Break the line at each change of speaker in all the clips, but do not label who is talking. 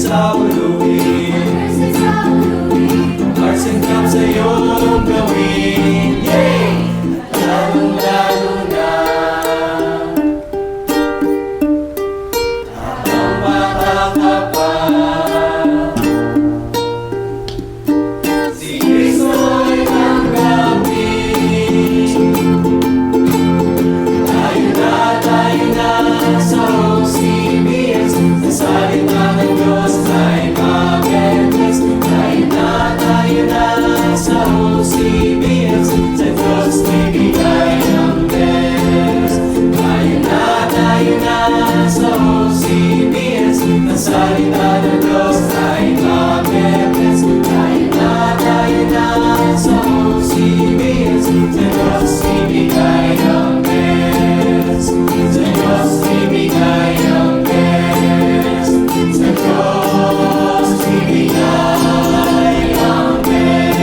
sabuluhin. Arts and crafts ay iyong gawin. Yay! Lalong-lalo na habang bata ka pa. Si Kristo'y tanggapin. Tayo na sa OCBS. Ang salita ng Diyos ay mabibigkas. Tayo na sa OCBS. Sa Diyos bibigay ang best. Tayo na sa OCBS. Ang salita ng Diyos ay mabibigkas. Tayo na sa OCBS. Sa Diyos bibigay ang best. Sa Diyos bibigay ang best. Sa Diyos bibigay ang best.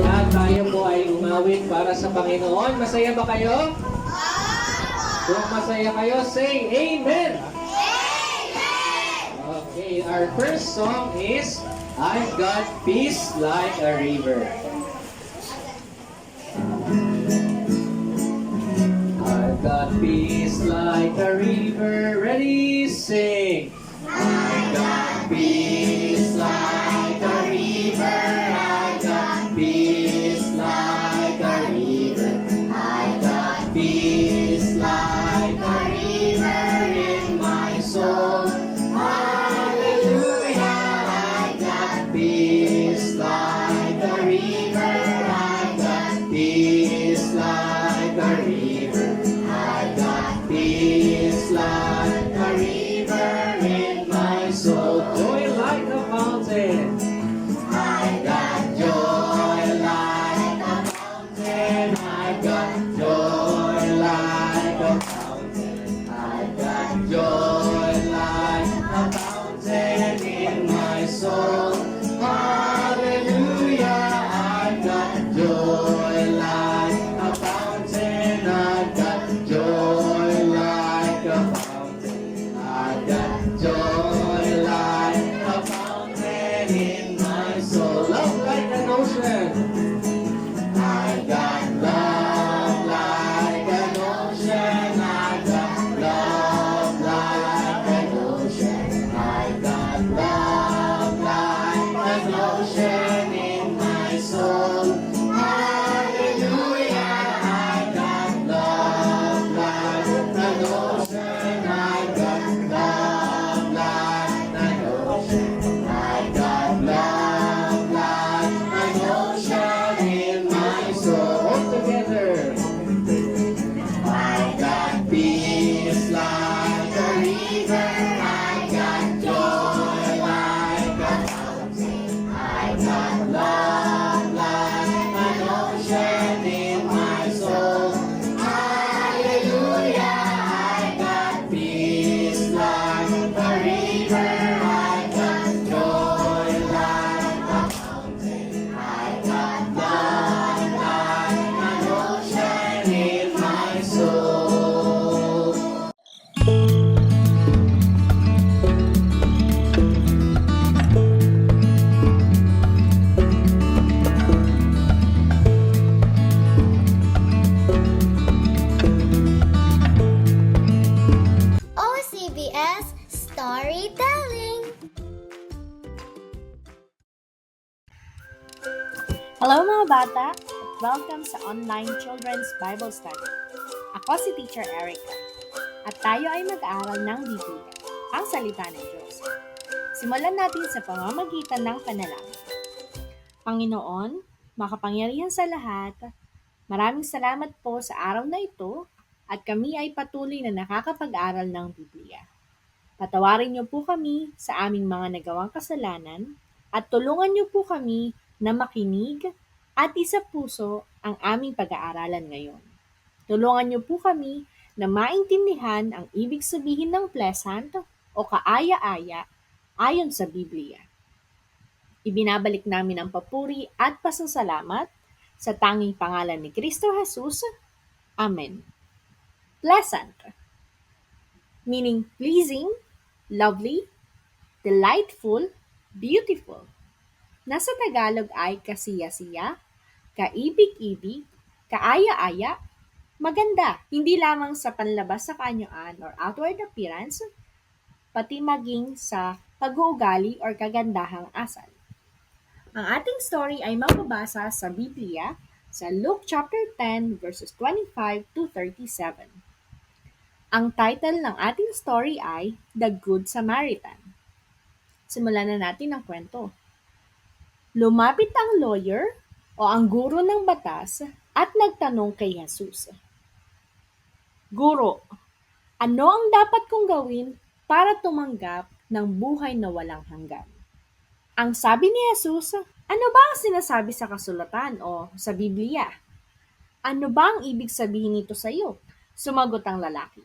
At tayo po ay umawit para sa Panginoon. Masaya ba kayo? Kung masaya kayo, say Amen! Okay, our first song is I've Got Peace Like a River. I've got peace like a river. Ready, sing! I've got peace like a river. I've got peace like a river. I've got peace like a river in my soul. Hallelujah. I've got peace like a river. I've got peace like a river. I've got peace like a river in my soul. Joy like a fountain. I got joy like a fountain. I got joy like a fountain. I got joy like a fountain in my soul. Hallelujah. I got joy like a fountain. I got joy like a fountain. I got joy like a fountain in my soul. Love like an ocean. I got love like an ocean. I got love like an ocean. I got love like an ocean in my soul. Hallelujah. I got love like an ocean. I got love like an ocean. I got love like an ocean in my soul. All together. I got peace like a river. I got joy like a fountain. I got love like an ocean in my soul. Hallelujah. I got peace like a river. I got joy like a fountain. I got love like an ocean in my soul.
OCBS Storytelling.
Hello mga bata! Welcome sa Online Children's Bible Study. Ako si Teacher Erica at tayo ay mag-aaral ng Biblia, ang salita ng Diyos. Simulan natin sa pamamagitan ng panalangin. Panginoon, makapangyarihan sa lahat, maraming salamat po sa araw na ito at kami ay patuloy na nakakapag-aral ng Biblia. Patawarin niyo po kami sa aming mga nagawang kasalanan at tulungan niyo po kami na makinig at isa puso ang aming pag-aaralan ngayon. Tulungan niyo po kami na maintindihan ang ibig sabihin ng pleasant o kaaya-aya ayon sa Biblia. Ibinabalik namin ang papuri at pasasalamat sa tanging pangalan ni Kristo Jesus. Amen. Pleasant, meaning pleasing, lovely, delightful, beautiful. Nasa Tagalog ay kasiya-siya, kaibig-ibig, kaaya-aya, maganda. Hindi lamang sa panlabas sa kaanyuan or outward appearance, pati maging sa pag-uugali or kagandahang asal. Ang ating story ay mababasa sa Biblia sa Luke chapter 10 verses 25 to 37. Ang title ng ating story ay The Good Samaritan. Simulan na natin ang kwento. Lumapit ang lawyer o ang guro ng batas at nagtanong kay Jesus. Guro, ano ang dapat kong gawin para tumanggap ng buhay na walang hanggan? Ang sabi ni Jesus, ano ba ang sinasabi sa kasulatan o sa Biblia? Ano ba ang ibig sabihin nito sa iyo? Sumagot ang lalaki.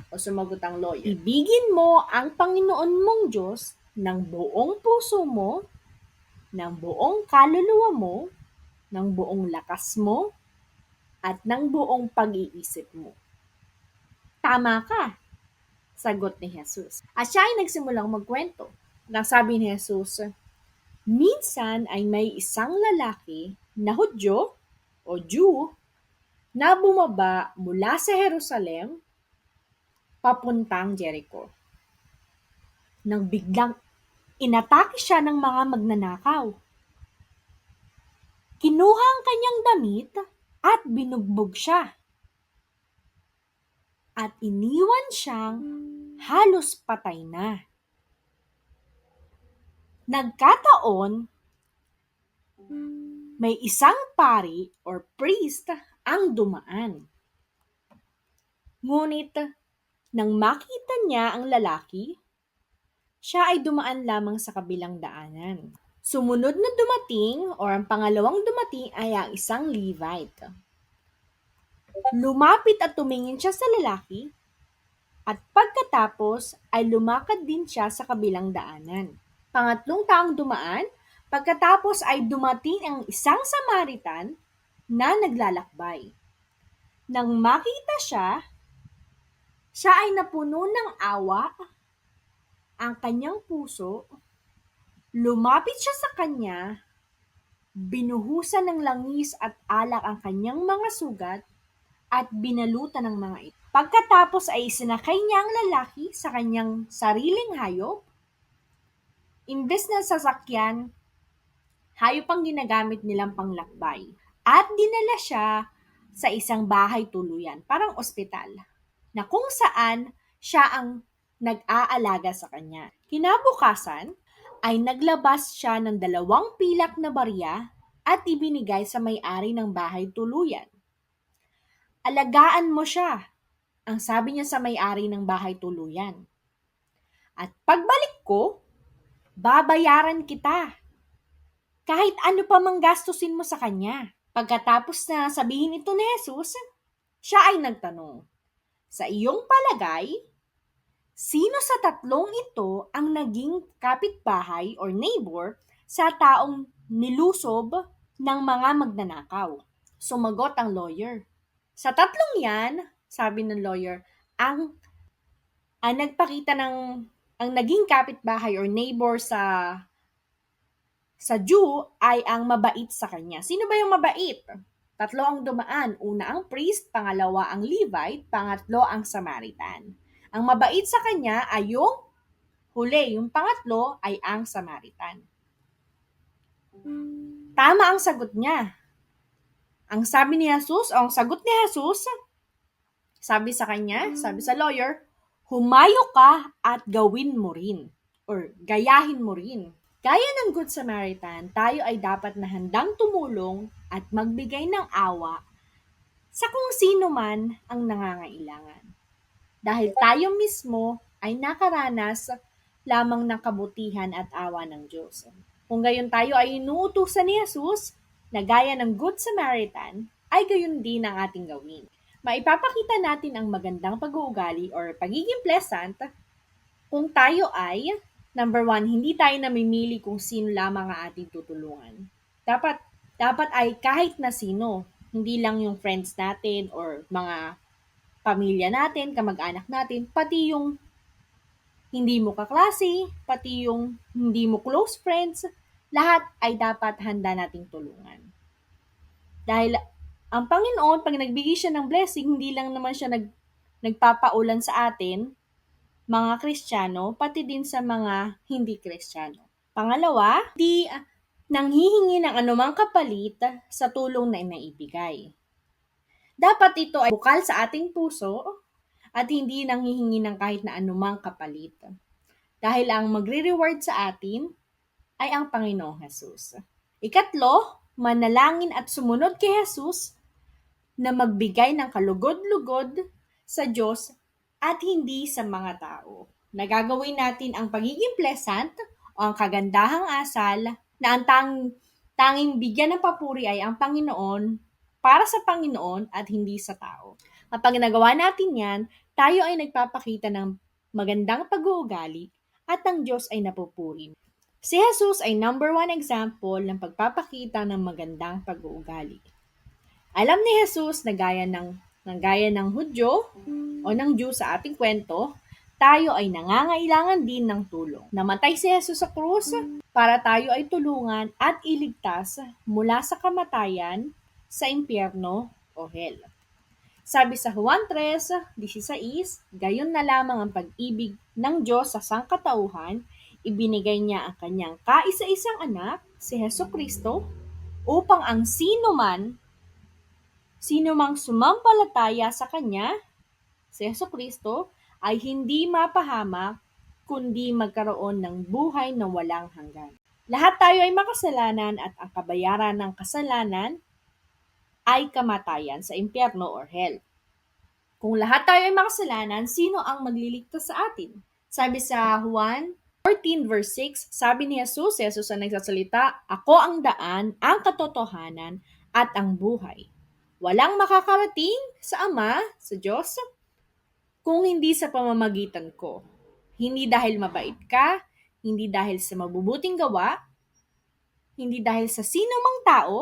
O sumagot ang lawyer. Ibigin mo ang Panginoon mong Diyos ng buong puso mo, ng buong kaluluwa mo, ng buong lakas mo, at ng buong pag-iisip mo. Tama ka, sagot ni Jesus. At siya ay nagsimulang magkwento. Nang sabi ni Jesus, minsan ay may isang lalaki na Hudyo o Jew na bumaba mula sa Jerusalem papuntang Jericho. Nang biglang inatake siya ng mga magnanakaw. Kinuha ang kanyang damit at binugbog siya. At iniwan siyang halos patay na. Nagkataon, may isang pari or priest ang dumaan. Ngunit, nang makita niya ang lalaki, siya ay dumaan lamang sa kabilang daanan. Sumunod na dumating or ang pangalawang dumating ay ang isang Levite. Lumapit at tumingin siya sa lalaki at pagkatapos ay lumakad din siya sa kabilang daanan. Pangatlong taong dumaan, pagkatapos ay dumating ang isang Samaritan na naglalakbay. Nang makita siya ay napuno ng awa, ang kanyang puso, lumapit siya sa kanya, binuhusan ng langis at alak ang kanyang mga sugat at binalutan ng mga ito. Pagkatapos ay isinakay niya ang lalaki sa kanyang sariling hayop. Imbes na sasakyan, hayop ang ginagamit nilang panglakbay. At dinala siya sa isang bahay tuluyan, parang ospital, na kung saan siya ang nag-aalaga sa kanya. Kinabukasan ay naglabas siya ng 2 pilak na barya at ibinigay sa may-ari ng bahay tuluyan. Alagaan mo siya, ang sabi niya sa may-ari ng bahay tuluyan. At pagbalik ko, babayaran kita. Kahit ano pa mang gastusin mo sa kanya. Pagkatapos na sabihin ito ni Jesus, siya ay nagtanong, sa iyong palagay, sino sa 3 ito ang naging kapitbahay or neighbor sa taong nilusob ng mga magnanakaw? Sumagot ang lawyer. Sa 3 yan, sabi ng lawyer, ang nagpakita ang naging kapitbahay or neighbor sa Jew ay ang mabait sa kanya. Sino ba yung mabait? 3 ang dumaan. Una ang priest, pangalawa ang Levite, pangatlo ang Samaritan. Ang mabait sa kanya ay yung huli, yung pangatlo ay ang Samaritan. Tama ang sagot niya. Ang sabi ni Jesus, o ang sagot ni Jesus, sabi sa kanya, sabi sa lawyer, humayo ka at gawin mo rin, or gayahin mo rin. Gaya ng Good Samaritan, tayo ay dapat na handang tumulong at magbigay ng awa sa kung sino man ang nangangailangan. Dahil tayo mismo ay nakaranas lamang ng kabutihan at awa ng Diyos. Kung gayon tayo ay inuutusan ni Jesus na gaya ng Good Samaritan, ay gayon din ang ating gawin. Maipapakita natin ang magandang pag-uugali or pagiging pleasant kung tayo ay, number one, hindi tayo namimili kung sino lamang ang ating tutulungan. Dapat ay kahit na sino, hindi lang yung friends natin or mga pamilya natin, kamag-anak natin, pati yung hindi mo kaklase, pati yung hindi mo close friends, lahat ay dapat handa nating tulungan. Dahil ang Panginoon, pag nagbigay siya ng blessing, hindi lang naman siya nagpapaulan sa atin, mga Kristiyano, pati din sa mga hindi Kristiyano. Pangalawa, di nanghihingi ng anumang kapalit sa tulong na inaibigay. Dapat ito ay bukal sa ating puso at hindi nanghihingi ng kahit na anumang kapalit. Dahil ang magre-reward sa atin ay ang Panginoong Jesus. Ikatlo, manalangin at sumunod kay Jesus na magbigay ng kalugod-lugod sa Diyos at hindi sa mga tao. Nagagawin natin ang pagiging pleasant o ang kagandahang asal na ang tanging bigyan ng papuri ay ang Panginoon para sa Panginoon at hindi sa tao. Kapag nagawa natin yan, tayo ay nagpapakita ng magandang pag-uugali at ang Diyos ay napupuri. Si Jesus ay number one example ng pagpapakita ng magandang pag-uugali. Alam ni Jesus na gaya ng Hudyo o ng Jew sa ating kwento, tayo ay nangangailangan din ng tulong. Namatay si Jesus sa krus para tayo ay tulungan at iligtas mula sa kamatayan sa impyerno o hell. Sabi sa Juan 3:16, gayon na lamang ang pag-ibig ng Diyos sa sangkatauhan, ibinigay niya ang kanyang kaisa-isang anak, si Hesukristo, upang ang sino mang sumampalataya sa kanya, si Hesukristo, ay hindi mapahamak, kundi magkaroon ng buhay na walang hanggan. Lahat tayo ay makasalanan at ang kabayaran ng kasalanan ay kamatayan sa impyerno or hell. Kung lahat tayo ay makasalanan, sino ang magliligtas sa atin? Sabi sa Juan 14:6, sabi ni Jesus ang nagsasalita, ako ang daan, ang katotohanan, at ang buhay. Walang makakarating sa Ama, sa Diyos, kung hindi sa pamamagitan ko. Hindi dahil mabait ka, hindi dahil sa mabubuting gawa, hindi dahil sa sino mang tao,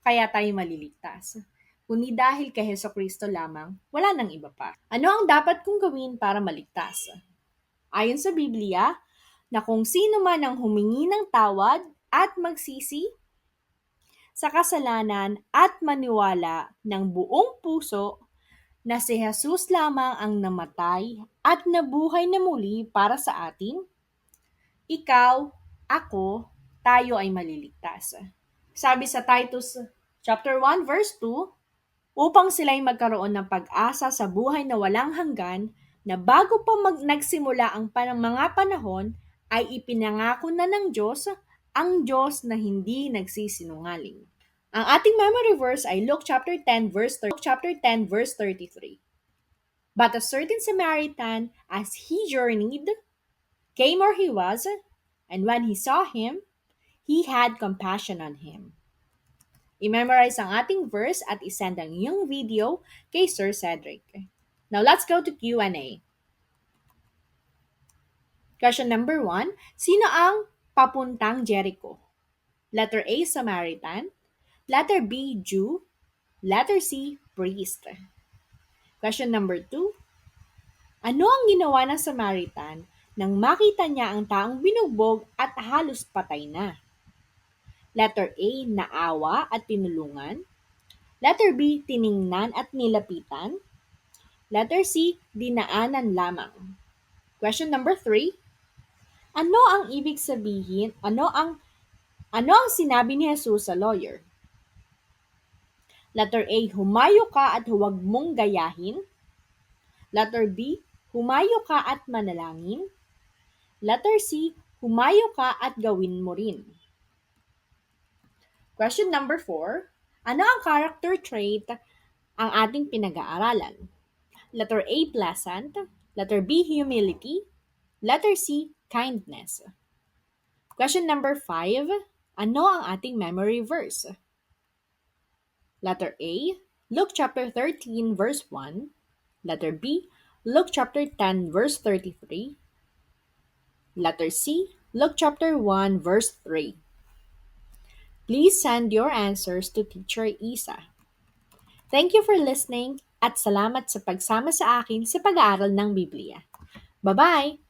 kaya tayo maliligtas. Kundi dahil kay Hesukristo lamang, wala nang iba pa. Ano ang dapat kong gawin para maligtas? Ayon sa Biblia, na kung sino man ang humingi ng tawad at magsisi sa kasalanan at maniwala ng buong puso na si Jesus lamang ang namatay at nabuhay na muli para sa atin, ikaw, ako, tayo ay maliligtas. Sabi sa Titus chapter 1 verse 2, upang sila'y magkaroon ng pag-asa sa buhay na walang hanggan, na bago pa nagsimula ang mga panahon, ay ipinangako na ng Diyos, ang Diyos na hindi nagsisinungaling. Ang ating memory verse ay Luke chapter 10 verse 33. But a certain Samaritan, as he journeyed, came where he was, and when he saw him, he had compassion on him. I-memorize ang ating verse at isend ang iyong video kay Sir Cedric. Now let's go to Q&A. Question number 1, sino ang papuntang Jericho? Letter A, Samaritan. Letter B, Jew. Letter C, priest. Question number 2, ano ang ginawa ng Samaritan nang makita niya ang taong binugbog at halos patay na? Letter A, naawa at tinulungan. Letter B, tiningnan at nilapitan. Letter C, dinaanan lamang. Question number 3, ano ang ibig sabihin, ano ang sinabi ni Jesus sa lawyer? Letter A, humayo ka at huwag mong gayahin. Letter B, humayo ka at manalangin. Letter C, humayo ka at gawin mo rin. Question number 4, ano ang character trait ang ating pinag-aaralan? Letter A, pleasant. Letter B, humility. Letter C, kindness. Question number 5, ano ang ating memory verse? Letter A, Luke chapter 13, verse 1. Letter B, Luke chapter 10, verse 33. Letter C, Luke chapter 1, verse 3. Please send your answers to Teacher Isa. Thank you for listening at salamat sa pagsama sa akin sa pag-aaral ng Biblia. Bye-bye!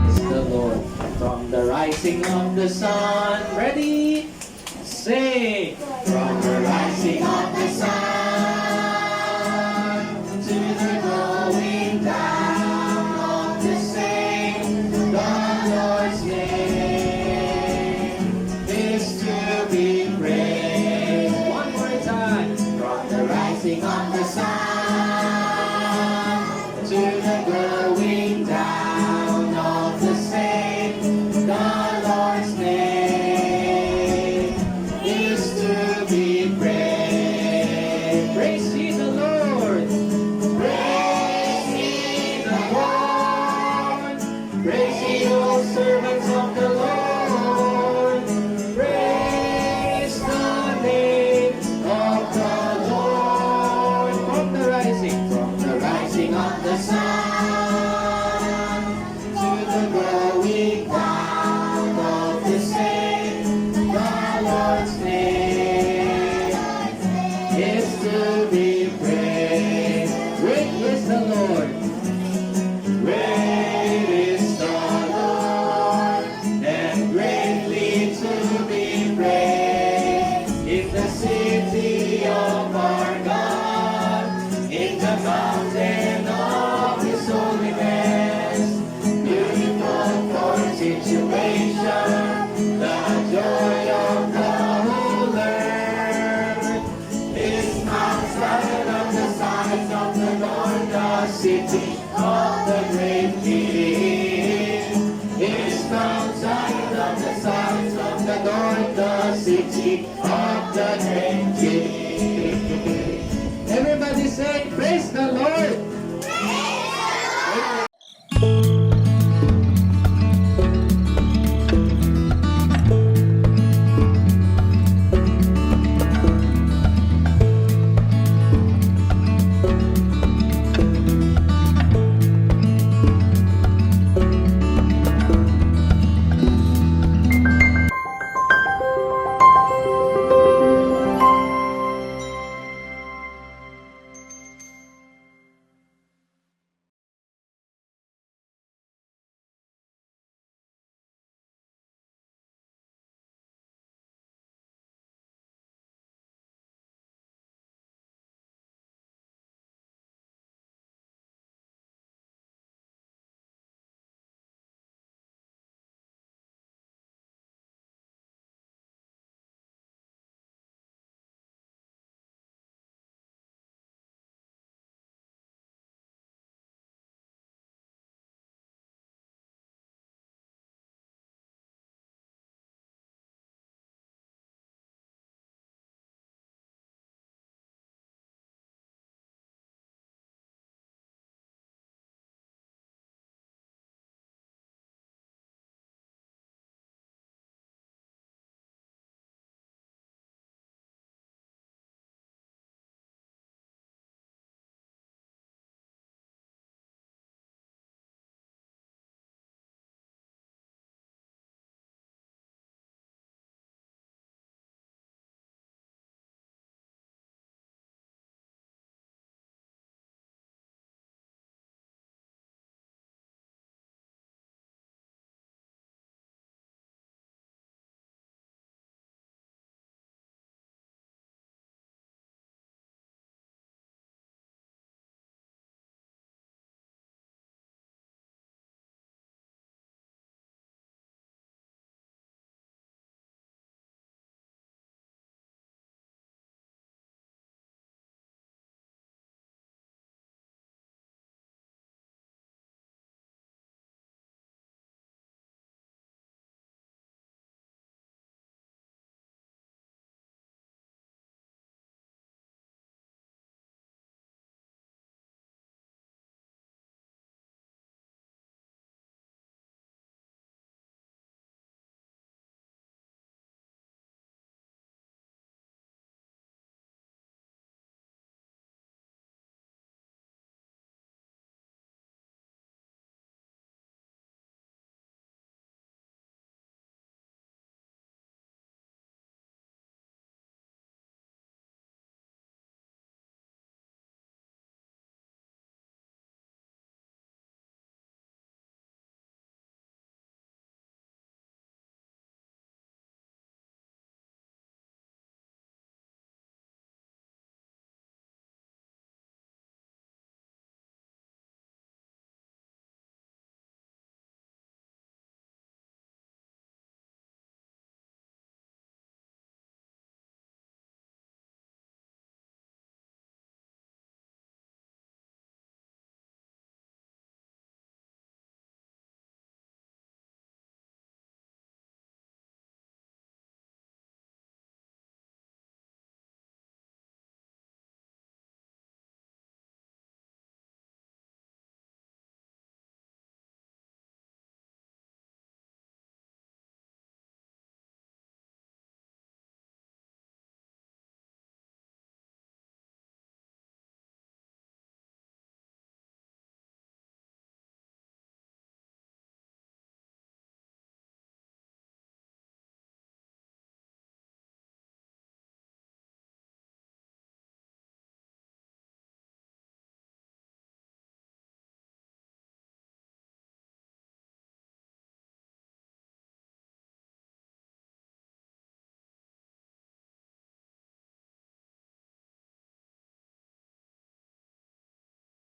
Praise the Lord. From the rising of the sun, ready, sing. From the rising of the sun to the going down of the same, the Lord's name is to be praised. One more time. From the rising of the sun to the going down of the same, the Lord's name is to be praised. Praise ye the Lord. Praise ye the Lord. Praise ye all servants of the Lord. Praise the name of the Lord. From the rising of the sun to the going down of the same, the Lord's name is to be praised. Great is the Lord. Great is the Lord, and greatly to be praised. In the city of our God, in the mountain of His holiness, beautiful for situation, the joy of the whole earth is Mount Zion on the sides of the Lord, the city of the great King. Is Mount Zion on the sides of the Lord, the city of the great King. Everybody say, praise the Lord.